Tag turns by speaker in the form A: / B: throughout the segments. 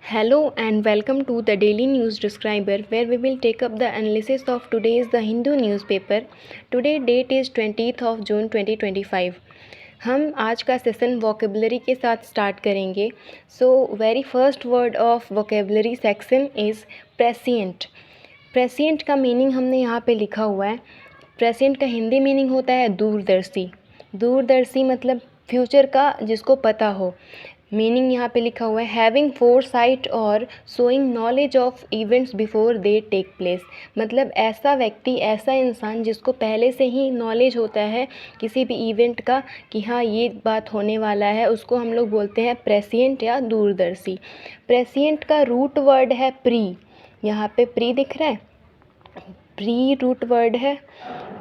A: Hello and welcome to the Daily News Describer, where we will take up the analysis of today's The Hindu newspaper. Today date is 20th of June 2025. हम आज का session vocabulary के साथ start करेंगे. So very first word of vocabulary section is prescient. Prescient का meaning हमने यहाँ पे लिखा हुआ है. प्रेसिएंट का हिंदी मीनिंग होता है दूरदर्शी. दूरदर्शी मतलब फ्यूचर का जिसको पता हो. मीनिंग यहाँ पे लिखा हुआ है हैविंग फोरसाइट और showing knowledge of events before they take place. मतलब ऐसा व्यक्ति, ऐसा इंसान जिसको पहले से ही नॉलेज होता है किसी भी इवेंट का कि हाँ ये बात होने वाला है, उसको हम लोग बोलते हैं प्रेसिएंट या दूरदर्शी. प्रेसिएंट का रूट वर्ड है प्री. यहाँ पे प्री दिख रहा है, प्री रूट वर्ड है.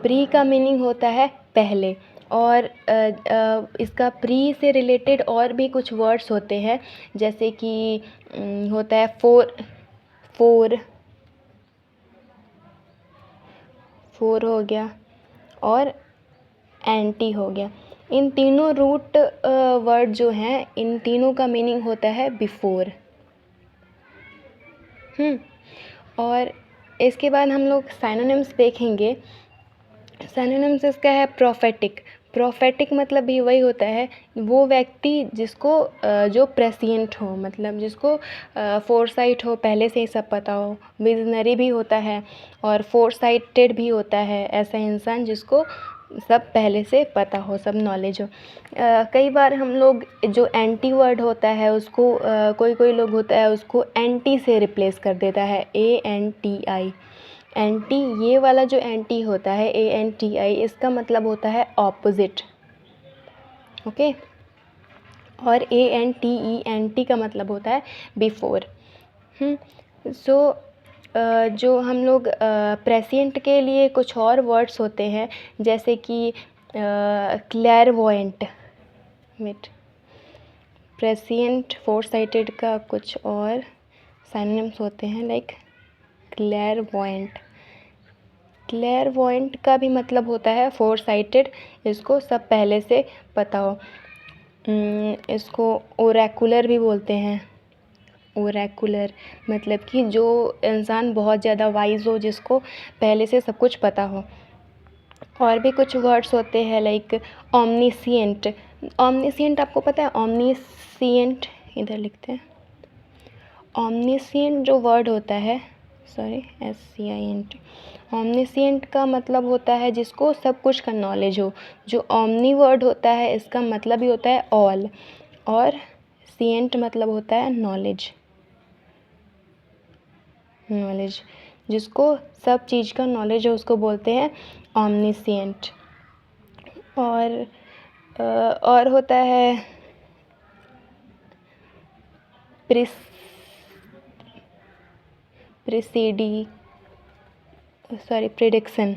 A: प्री का मीनिंग होता है पहले. और इसका प्री से रिलेटेड और भी कुछ वर्ड्स होते हैं, जैसे कि होता है फोर हो गया और एंटी हो गया. इन तीनों रूट वर्ड जो हैं, इन तीनों का मीनिंग होता है बिफोर. और इसके बाद हम लोग साइनोनिम्स देखेंगे. साइनोनिम्स इसका है प्रोफेटिक. प्रोफेटिक मतलब भी वही होता है वो व्यक्ति जिसको जो प्रेसिएंट हो, मतलब जिसको फोरसाइट हो, पहले से ही सब पता हो. विजनरी भी होता है और फोरसाइटेड भी होता है ऐसा इंसान जिसको सब पहले से पता हो, सब नॉलेज हो. कई बार हम लोग जो एंटी वर्ड होता है उसको कोई लोग होता है उसको एंटी से रिप्लेस कर देता है. ANTI. एंटी, ये वाला जो एंटी होता है ANTI, इसका मतलब होता है ऑपोजिट. ओके. और ANTE, एंटी का मतलब होता है बिफोर. सो जो हम लोग प्रेसिएंट के लिए कुछ और वर्ड्स होते हैं, जैसे कि क्लैरवॉयंट. प्रेसिएंट फोरसाइटेड का कुछ और साइनोनिम्स होते हैं लाइक क्लैरवॉयंट. क्लैरवॉयंट का भी मतलब होता है फोरसाइटेड, इसको सब पहले से पता हो. इसको ओरेकुलर भी बोलते हैं. ओरेकुलर मतलब कि जो इंसान बहुत ज़्यादा वाइज हो, जिसको पहले से सब कुछ पता हो. और भी कुछ वर्ड्स होते हैं लाइक ऑमनिसिएंट. ऑमनिसिएंट आपको पता है? ऑमनिसिएंट इधर लिखते हैं. ऑमनिसिएंट जो वर्ड होता है, सॉरी SCIENT, ऑमनिसिएंट का मतलब होता है जिसको सब कुछ का नॉलेज हो. जो ऑमनी वर्ड होता है इसका मतलब ही होता है ऑल, और सिएंट मतलब होता है नॉलेज. जिसको सब चीज़ का नॉलेज हो उसको बोलते हैं ऑमनिसिएंट. और होता है प्रिडिक्शन.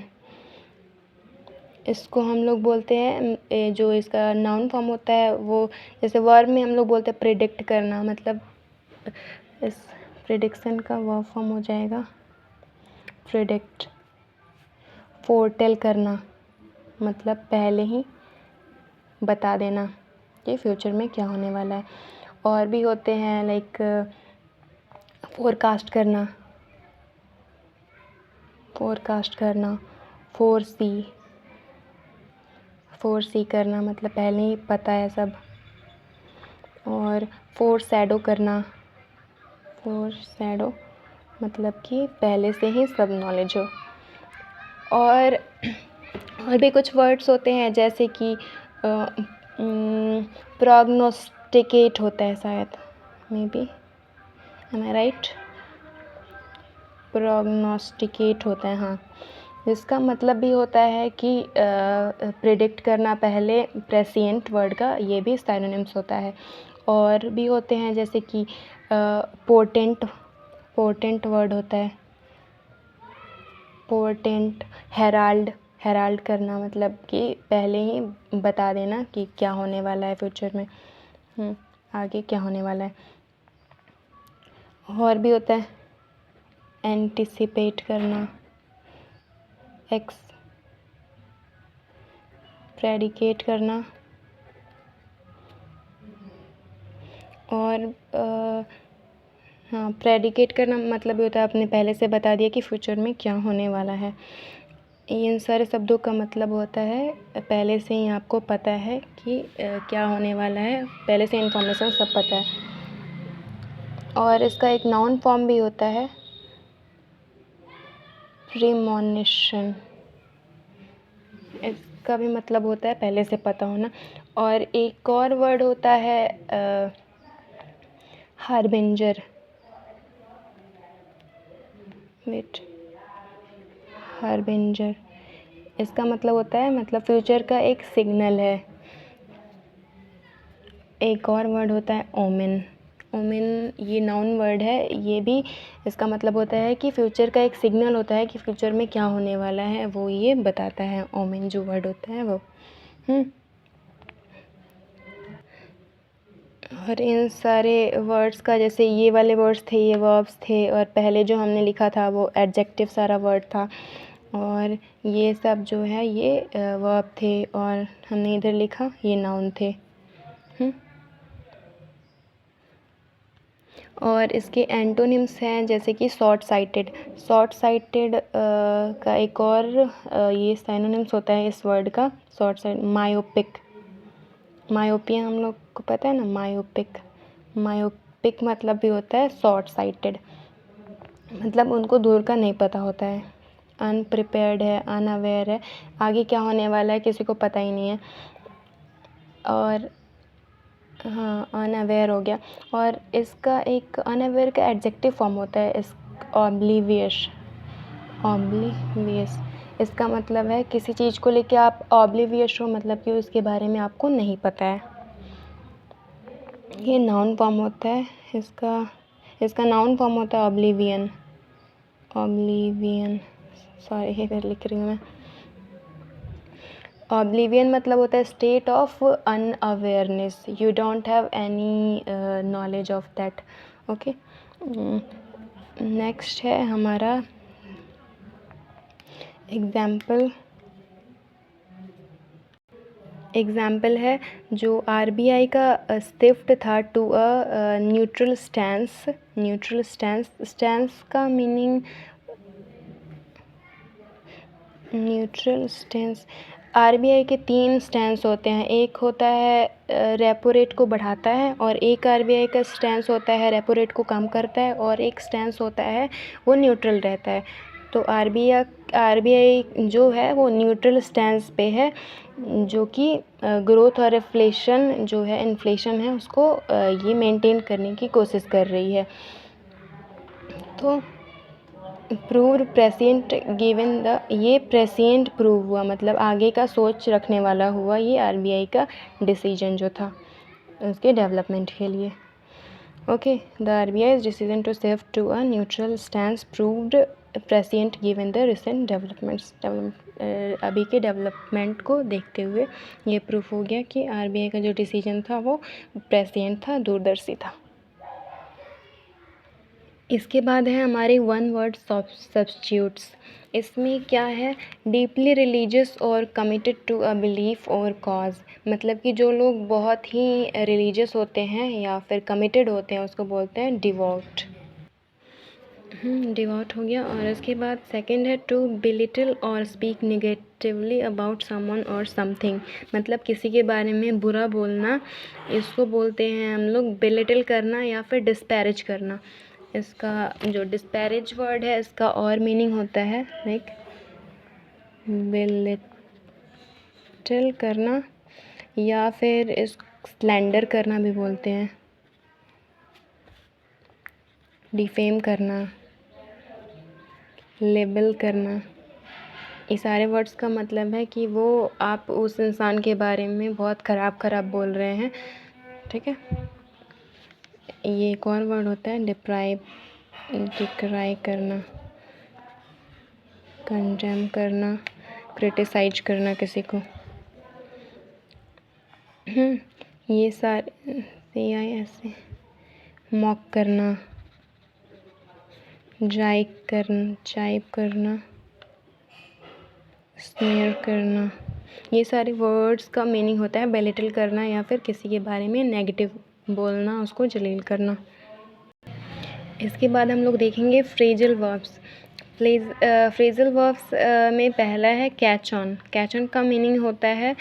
A: इसको हम लोग बोलते हैं, जो इसका नाउन फॉर्म होता है वो, जैसे वर्ब में हम लोग बोलते हैं प्रिडिक्ट करना, मतलब इस प्रिडिक्शन का वर्ब फॉर्म हो जाएगा प्रिडिक्ट. फोरटेल करना मतलब पहले ही बता देना कि फ्यूचर में क्या होने वाला है. और भी होते हैं लाइक फोरकास्ट करना. फोरसी करना मतलब पहले ही पता है सब. और फोरशैडो करना. फोरशैडो मतलब कि पहले से ही सब नॉलेज हो. और भी कुछ वर्ड्स होते हैं जैसे कि प्रोग्नोस्टिकेट होता है शायद, maybe, am I right? Prognosticate होता है, हाँ. इसका मतलब भी होता है कि प्रिडिक्ट करना पहले, प्रेसिएंट वर्ड का ये भी साइनोनिम्स होता है. और भी होते हैं जैसे कि पोर्टेंट वर्ड होता है. पोर्टेंट. हेराल्ड करना मतलब कि पहले ही बता देना कि क्या होने वाला है फ्यूचर में, आगे क्या होने वाला है. और भी होता है एंटिसिपेट करना. प्रेडिकेट करना. और हाँ, प्रेडिकेट करना मतलब ये होता है आपने पहले से बता दिया कि फ्यूचर में क्या होने वाला है। इन सारे शब्दों का मतलब होता है पहले से ही आपको पता है कि क्या होने वाला है, पहले से इन्फॉर्मेशन सब पता है। और इसका एक नाउन फॉर्म भी होता है प्रीमोनिशन, इसका भी मतलब होता है पहले से पता होना। और एक और वर्ड होता है हार्बिंजर, हार्बिंजर, इसका मतलब होता है मतलब फ्यूचर का एक सिग्नल है। एक और वर्ड होता है ओमेन, ओमेन ये नाउन वर्ड है, ये भी इसका मतलब होता है कि फ्यूचर का एक सिग्नल होता है कि फ्यूचर में क्या होने वाला है, वो ये बताता है। ओमेन जो वर्ड होता है वो। और इन सारे वर्ड्स का जैसे ये वाले वर्ड्स थे ये वर्ब्स थे, और पहले जो हमने लिखा था वो एडजेक्टिव सारा वर्ड था, और ये सब जो है ये वर्ब थे, और हमने इधर लिखा ये नाउन थे। और इसके एंटोनिम्स हैं जैसे कि शॉर्ट साइटेड, शॉर्ट साइटेड का एक और ये सिनोनिम्स होता है इस वर्ड का, शॉर्ट साइट। मायोपिक, मायोपिया हम लोग को पता है ना, मायोपिक, मायोपिक मतलब भी होता है शॉर्ट साइटेड, मतलब उनको दूर का नहीं पता होता है। अनप्रिपेयर्ड है, अनअवेयर है, आगे क्या होने वाला है किसी को पता ही नहीं है। और हाँ, अनअवेयर हो गया। और इसका एक अनअवेयर का एडजेक्टिव फॉर्म होता है इस ऑब्लिवियस, ऑब्लिवियस, इसका मतलब है किसी चीज़ को लेके आप ऑब्लिवियस हो, मतलब कि उसके बारे में आपको नहीं पता है। ये नाउन फॉर्म होता है इसका नाउन फॉर्म होता है ऑब्लिवियन, ऑब्लिवियन, सॉरी इधर लिख रही हूँ मैं। ऑब्लिवियन मतलब होता है state of unawareness, you don't have any knowledge of that. Okay, next है हमारा एग्जाम्पल है जो आरबीआई का शिफ्ट था to a neutral stance. Neutral stance का मीनिंग, न्यूट्रल स्टैंस, आरबीआई के 3 स्टैंस होते हैं। एक होता है रेपो रेट को बढ़ाता है, और एक आरबीआई का स्टैंस होता है रेपो रेट को कम करता है, और एक स्टैंस होता है वो न्यूट्रल रहता है। तो आरबीआई जो है वो न्यूट्रल स्टैंस पे है, जो कि ग्रोथ और इन्फ्लेशन जो है, इन्फ्लेशन है उसको ये मेंटेन करने की कोशिश कर रही है। तो प्रूव्ड प्रेसिएंट गिवन द, ये प्रेसिएंट प्रूव हुआ मतलब आगे का सोच रखने वाला हुआ ये आरबीआई का डिसीजन जो था उसके डेवलपमेंट के लिए। Okay, the RBI's decision to shift to a neutral stance proved prescient given the recent developments, अभी के डेवलपमेंट को देखते हुए ये प्रूफ हो गया कि आरबीआई का जो डिसीजन था वो प्रेसिएंट था, दूरदर्शी था। इसके बाद है हमारे वन वर्ड सब्स्टिट्यूट्स। इसमें क्या है, डीपली रिलीजियस और कमिटेड टू अ बिलीफ और कॉज, मतलब कि जो लोग बहुत ही रिलीजियस होते हैं या फिर कमिटेड होते हैं उसको बोलते हैं डिवोट। डिवोट हो गया। और इसके बाद सेकंड है टू बिलिटल और स्पीक निगेटिवली अबाउट समवन और समथिंग, मतलब किसी के बारे में बुरा बोलना, इसको बोलते हैं हम लोग बिलिटल करना या फिर डिस्पैरेज करना। इसका जो डिस्पैरेज वर्ड है इसका और मीनिंग होता है लाइक बिलिटल करना, या फिर इस स्लैंडर करना भी बोलते हैं, डिफेम करना, लेबल करना। ये सारे वर्ड्स का मतलब है कि वो आप उस इंसान के बारे में बहुत ख़राब बोल रहे हैं, ठीक है। ये एक और वर्ड होता है डिक्राई करना, कंडेम करना, क्रिटिसाइज करना किसी को। ये सारे ऐसे मॉक करना, जाइप करना, स्नेयर करना, ये सारे वर्ड्स का मीनिंग होता है बेलिटल करना या फिर किसी के बारे में नेगेटिव बोलना, उसको जलील करना। इसके बाद हम लोग देखेंगे फ्रेजल वर्ब्स। फ्रेजल वर्ब्स में पहला है कैच ऑन। कैच ऑन का मीनिंग होता है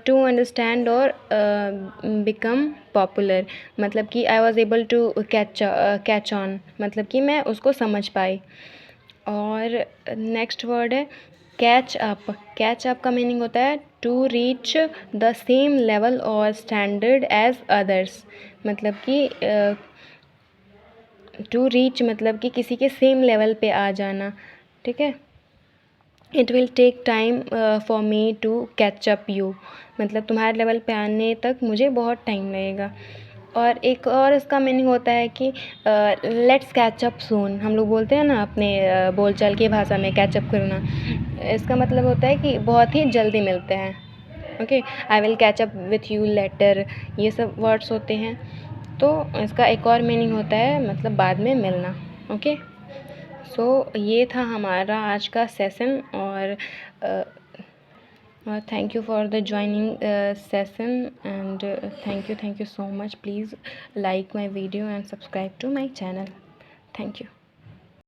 A: टू अंडरस्टैंड और बिकम पॉपुलर, मतलब कि I was able to catch on, मतलब कि मैं उसको समझ पाई। और नेक्स्ट वर्ड है कैच अप। कैच अप का मीनिंग होता है to reach the same level और स्टैंडर्ड एज अदर्स, मतलब कि टू रीच मतलब कि किसी के सेम लेवल पे आ जाना, ठीक है। It will take time for me to catch up you, मतलब तुम्हारे लेवल पे आने तक मुझे बहुत टाइम लगेगा। और एक और इसका मीनिंग होता है कि लेट्स कैच अप सून। हम लोग बोलते हैं ना अपने बोलचाल की भाषा में कैच अप करना, इसका मतलब होता है कि बहुत ही जल्दी मिलते हैं। Okay, I will catch up with you later, ये सब वर्ड्स होते हैं। तो इसका एक और मीनिंग होता है मतलब बाद में मिलना। ओके, सो ये था हमारा आज का सेशन। और thank you for the joining session and thank you so much. Please like my video and subscribe to my channel. Thank you.